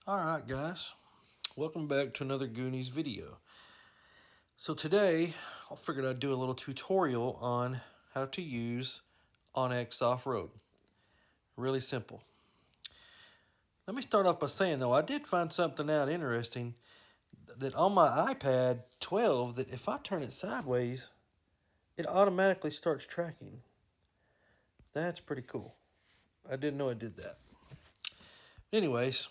Alright guys, welcome back to another Goonies video. So today, I figured I'd do a little tutorial on how to use OnX Off-Road. Really simple. Let me start off by saying though, I did find something out interesting that on my iPad 12, that if I turn it sideways, it automatically starts tracking. That's pretty cool. I didn't know it did that. Anyways,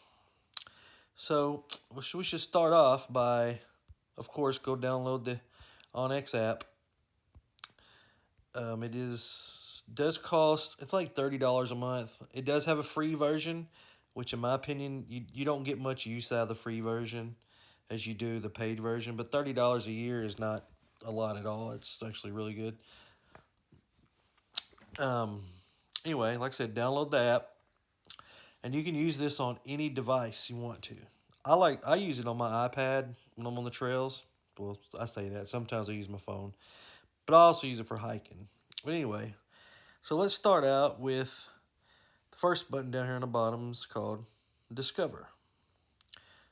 so we should start off by, of course, go download the OnX app. It does cost, it's like $30 a month. It does have a free version, which in my opinion, you don't get much use out of the free version as you do the paid version. But $30 a year is not a lot at all. It's actually really good. Um, anyway, like I said, download the app, and you can use this on any device you want to. I use it on my iPad when I'm on the trails. Well, I say that. Sometimes I use my phone, but I also use it for hiking. But anyway, so let's start out with the first button down here on the bottom is called Discover.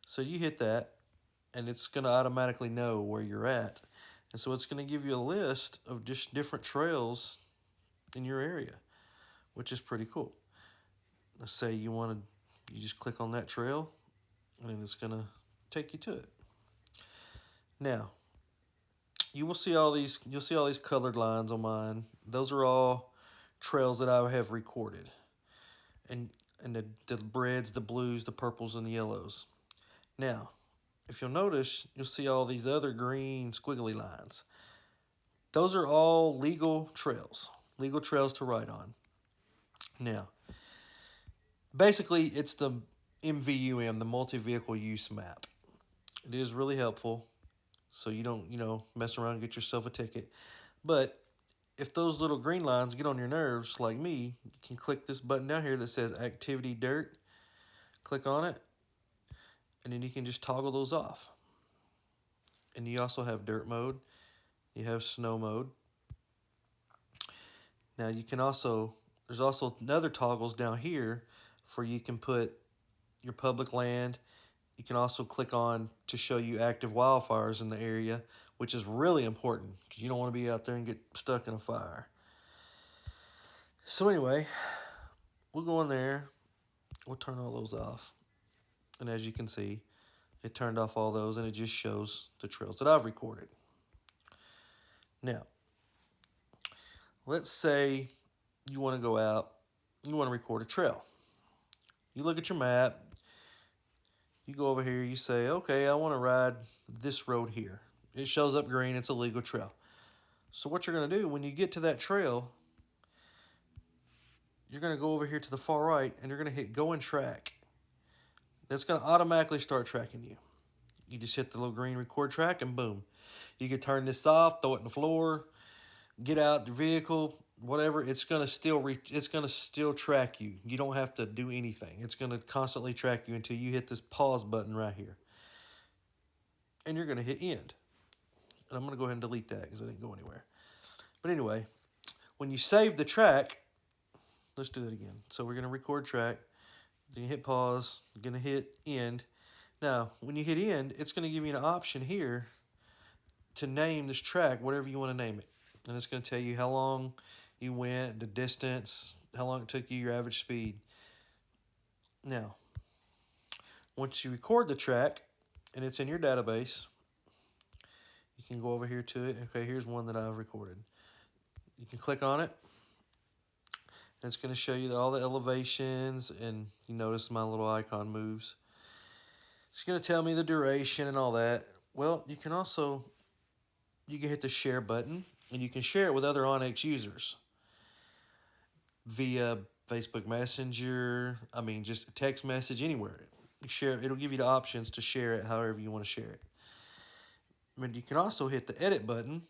So you hit that, and it's going to automatically know where you're at. And so it's going to give you a list of just different trails in your area, which is pretty cool. Let's say you just click on that trail, and then it's going to take you to it. Now, you'll see all these colored lines on mine. Those are all trails that I have recorded. And the reds, the blues, the purples, and the yellows. Now, if you'll notice, you'll see all these other green squiggly lines. Those are all legal trails to ride on. Now, basically, it's the MVUM, the multi-vehicle use map. It is really helpful, so you don't, mess around and get yourself a ticket. But if those little green lines get on your nerves, like me, you can click this button down here that says Activity Dirt. Click on it, and then you can just toggle those off. And you also have dirt mode. You have snow mode. Now there's also another toggles down here for you can put your public land. You can also click on to show you active wildfires in the area, which is really important because you don't want to be out there and get stuck in a fire. So anyway, we'll go in there. We'll turn all those off. And as you can see, it turned off all those, and it just shows the trails that I've recorded. Now, let's say you want to go out, you want to record a trail. You look at your map, you go over here, you say, okay, I want to ride this road here. It shows up green, it's a legal trail. So what you're going to do when you get to that trail, you're going to go over here to the far right, and you're going to hit Go and Track. That's going to automatically start tracking you. You just hit the little green record track, and boom. You can turn this off, throw it in the floor, get out the vehicle, whatever. It's gonna still track you. You don't have to do anything. It's gonna constantly track you until you hit this pause button right here, and you're gonna hit End. And I'm gonna go ahead and delete that because it didn't go anywhere. But anyway, when you save the track, let's do that again. So we're gonna record track. Then you hit pause. You're gonna hit End. Now, when you hit End, it's gonna give you an option here to name this track whatever you want to name it. And it's going to tell you how long you went, the distance, how long it took you, your average speed. Now, once you record the track and it's in your database, you can go over here to it. Okay, here's one that I've recorded. You can click on it, and it's going to show you all the elevations, and you notice my little icon moves. It's going to tell me the duration and all that. Well, you can hit the share button, and you can share it with other OnX users via Facebook Messenger. Just text message, anywhere. It'll give you the options to share it however you want to share it. You can also hit the edit button,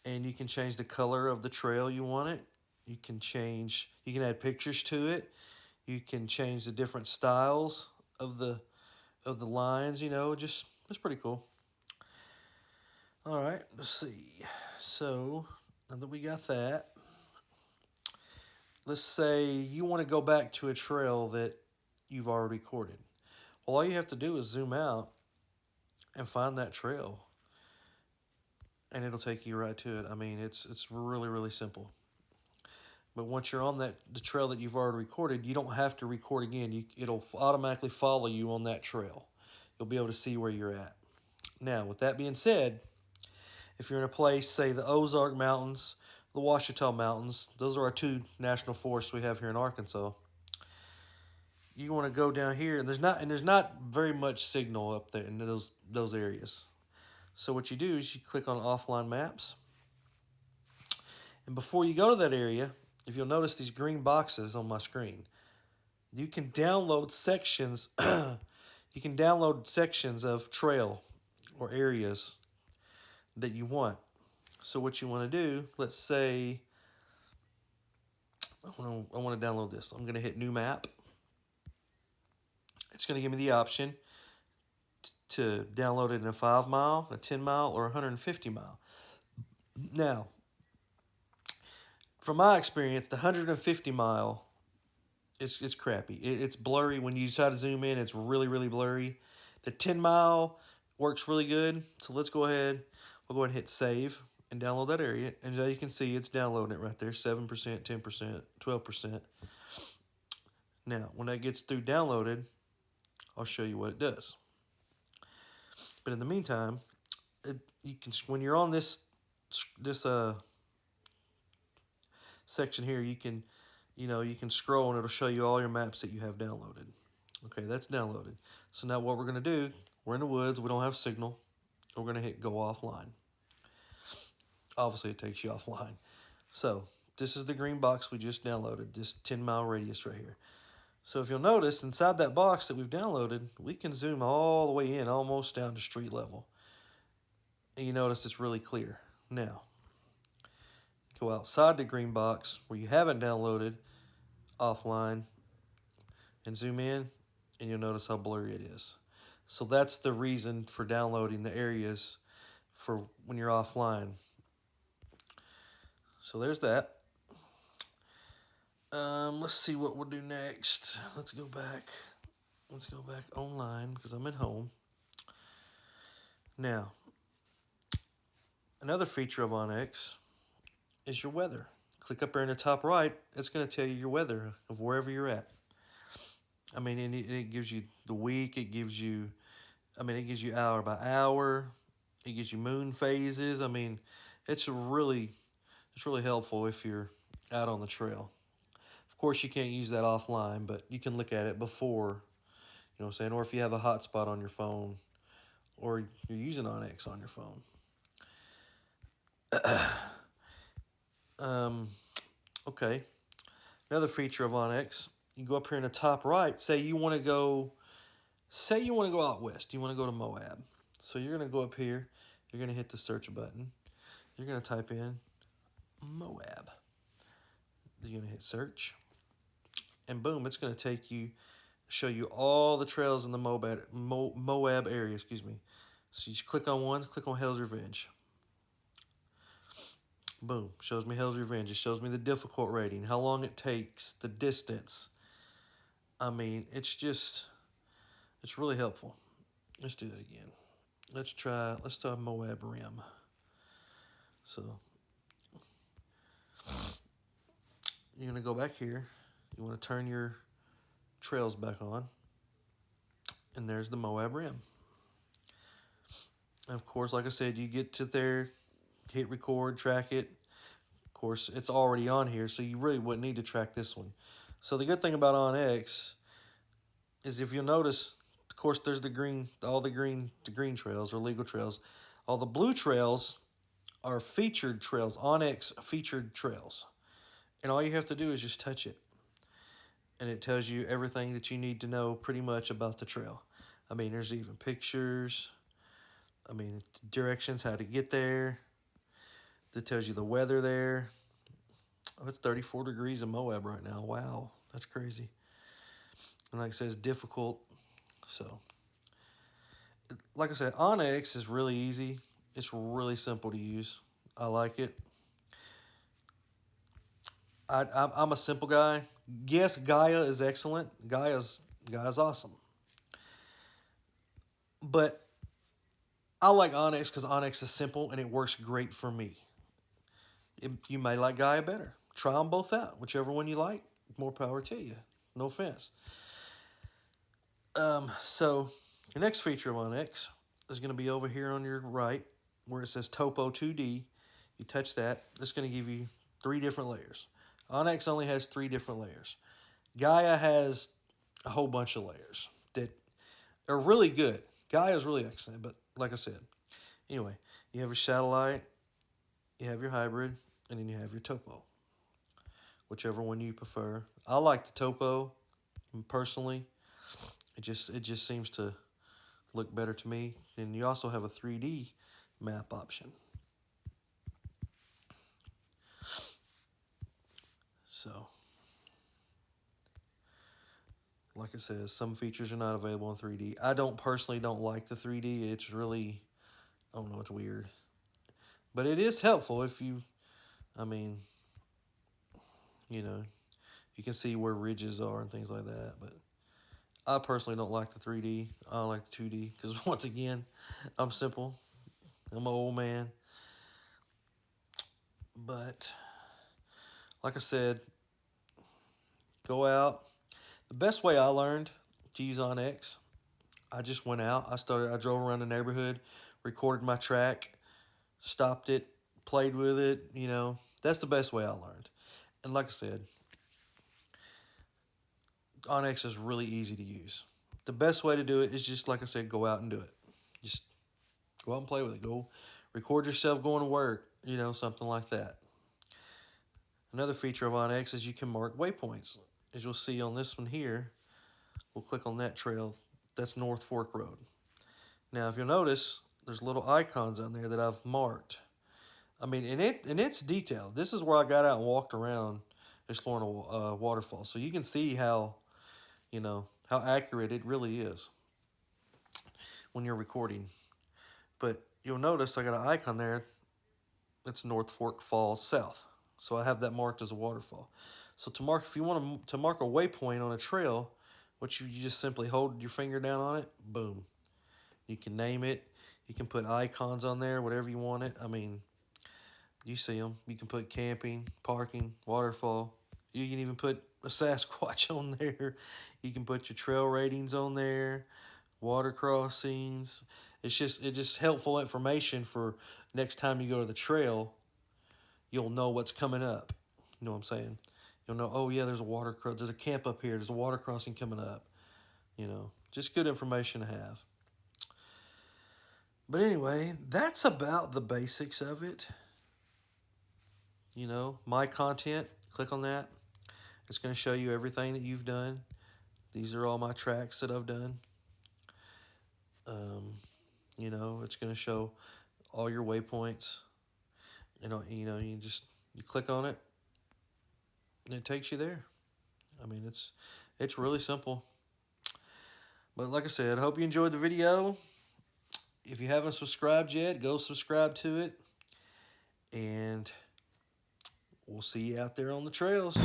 and you can change the color of the trail you want it. You can add pictures to it. You can change the different styles of the lines. It's pretty cool. All right, let's see. So now that we got that, let's say you want to go back to a trail that you've already recorded. Well, all you have to do is zoom out and find that trail, and it'll take you right to it. I mean, it's really really simple. But once you're on the trail that you've already recorded, you don't have to record again. It'll automatically follow you on that trail. You'll be able to see where you're at. Now, with that being said, if you're in a place, say the Ozark Mountains, the Ouachita Mountains, those are our two national forests we have here in Arkansas. You want to go down here, and there's not very much signal up there in those areas. So what you do is you click on offline maps, and before you go to that area, if you'll notice these green boxes on my screen, you can download sections. You can download sections of trail or areas that you want. So what you want to do, let's say I want to download this. I'm going to hit new map. It's going to give me the option to download it in a 5 mile, a 10 mile, or 150 mile. Now, from my experience, the 150 mile, it's crappy. It's blurry. When you try to zoom in, it's really, really blurry. The 10 mile works really good. So let's go ahead. We'll go ahead and hit save and download that area. And as you can see, it's downloading it right there. 7%, 10%, 12%. Now, when that gets through downloaded, I'll show you what it does. But in the meantime, you can, when you're on this section here, you can scroll and it'll show you all your maps that you have downloaded. Okay, that's downloaded. So now what we're going to do, we're in the woods, we don't have signal. We're going to hit go offline. Obviously, it takes you offline. So this is the green box we just downloaded, this 10-mile radius right here. So if you'll notice, inside that box that we've downloaded, we can zoom all the way in, almost down to street level. And you notice it's really clear. Now, go outside the green box where you haven't downloaded offline and zoom in, and you'll notice how blurry it is. So that's the reason for downloading the areas for when you're offline. So there's that. Let's see what we'll do next. Let's go back online because I'm at home. Now, another feature of OnX is your weather. Click up there in the top right. It's going to tell you your weather of wherever you're at. I mean, and it gives you the week. It gives you hour by hour. It gives you moon phases. I mean, it's really helpful if you're out on the trail. Of course, you can't use that offline, but you can look at it before, you know what I'm saying, or if you have a hotspot on your phone, or you're using OnX on your phone. Okay. Another feature of OnX, you go up here in the top right. Say you want to go out west. You want to go to Moab. So you're going to go up here. You're going to hit the search button. You're going to type in Moab. You're going to hit search. And boom, it's going to show you all the trails in the Moab area, So you just click on one, click on Hell's Revenge. Boom, shows me Hell's Revenge. It shows me the difficult rating, how long it takes, the distance. I mean, it's really helpful. Let's do that again. Let's try Moab Rim. So you're going to go back here. You want to turn your trails back on. And there's the Moab Rim. And of course, like I said, you get to there, hit record, track it. Of course, it's already on here, so you really wouldn't need to track this one. So the good thing about OnX is if you'll notice, of course, there's the green trails or legal trails. All the blue trails are featured trails, OnX featured trails. And all you have to do is just touch it. And it tells you everything that you need to know pretty much about the trail. I mean, there's even pictures. I mean, directions, how to get there. That tells you the weather there. Oh, it's 34 degrees in Moab right now. Wow, that's crazy. And like I said, it's difficult. So, like I said, OnX is really easy. It's really simple to use. I like it. I'm a simple guy. Yes, Gaia is excellent. Gaia's The guy's awesome. But I like OnX because OnX is simple and it works great for me. You may like Gaia better. Try them both out. Whichever one you like, more power to you. No offense. So the next feature of OnX is going to be over here on your right where it says Topo 2D. You touch that, it's going to give you 3 different layers. OnX only has 3 different layers. Gaia has a whole bunch of layers that are really good. Gaia is really excellent, but like I said, anyway, you have your satellite, you have your hybrid, and then you have your topo, whichever one you prefer. I like the topo personally. It just seems to look better to me. And you also have a 3D map option. So, like I said, some features are not available in 3D. I don't personally don't like the 3D. It's really, I don't know, it's weird. But it is helpful if you, I mean, you know, you can see where ridges are and things like that. But I personally don't like the 3D. I like the 2D because once again, I'm simple. I'm an old man. But like I said, go out. The best way I learned to use OnX, I just went out. I drove around the neighborhood, recorded my track, stopped it, played with it. That's the best way I learned. And like I said, OnX is really easy to use. The best way to do it is just like I said, go out and do it. Just go out and play with it. Go record yourself going to work, something like that. Another feature of OnX is you can mark waypoints. As you'll see on this one here, we'll click on that trail. That's North Fork Road. Now, if you'll notice, there's little icons on there that I've marked. I mean, and it's detailed. This is where I got out and walked around exploring a waterfall. So you can see how accurate it really is when you're recording. But you'll notice I got an icon there. It's North Fork Falls South. So I have that marked as a waterfall. So if you want to mark a waypoint on a trail, which you just simply hold your finger down on it, boom. You can name it. You can put icons on there, whatever you want it. I mean, you see them. You can put camping, parking, waterfall. You can even put a Sasquatch on there. You can put your trail ratings on there, water crossings. It's just helpful information for next time you go to the trail. You'll know what's coming up. You know what I'm saying? You'll know, oh yeah, there's a camp up here. There's a water crossing coming up. Just good information to have. But anyway, that's about the basics of it. My content, click on that. It's going to show you everything that you've done. These are all my tracks that I've done. It's going to show all your waypoints. You click on it and it takes you there. I mean, it's really simple. But like I said, I hope you enjoyed the video. If you haven't subscribed yet, go subscribe to it. And we'll see you out there on the trails.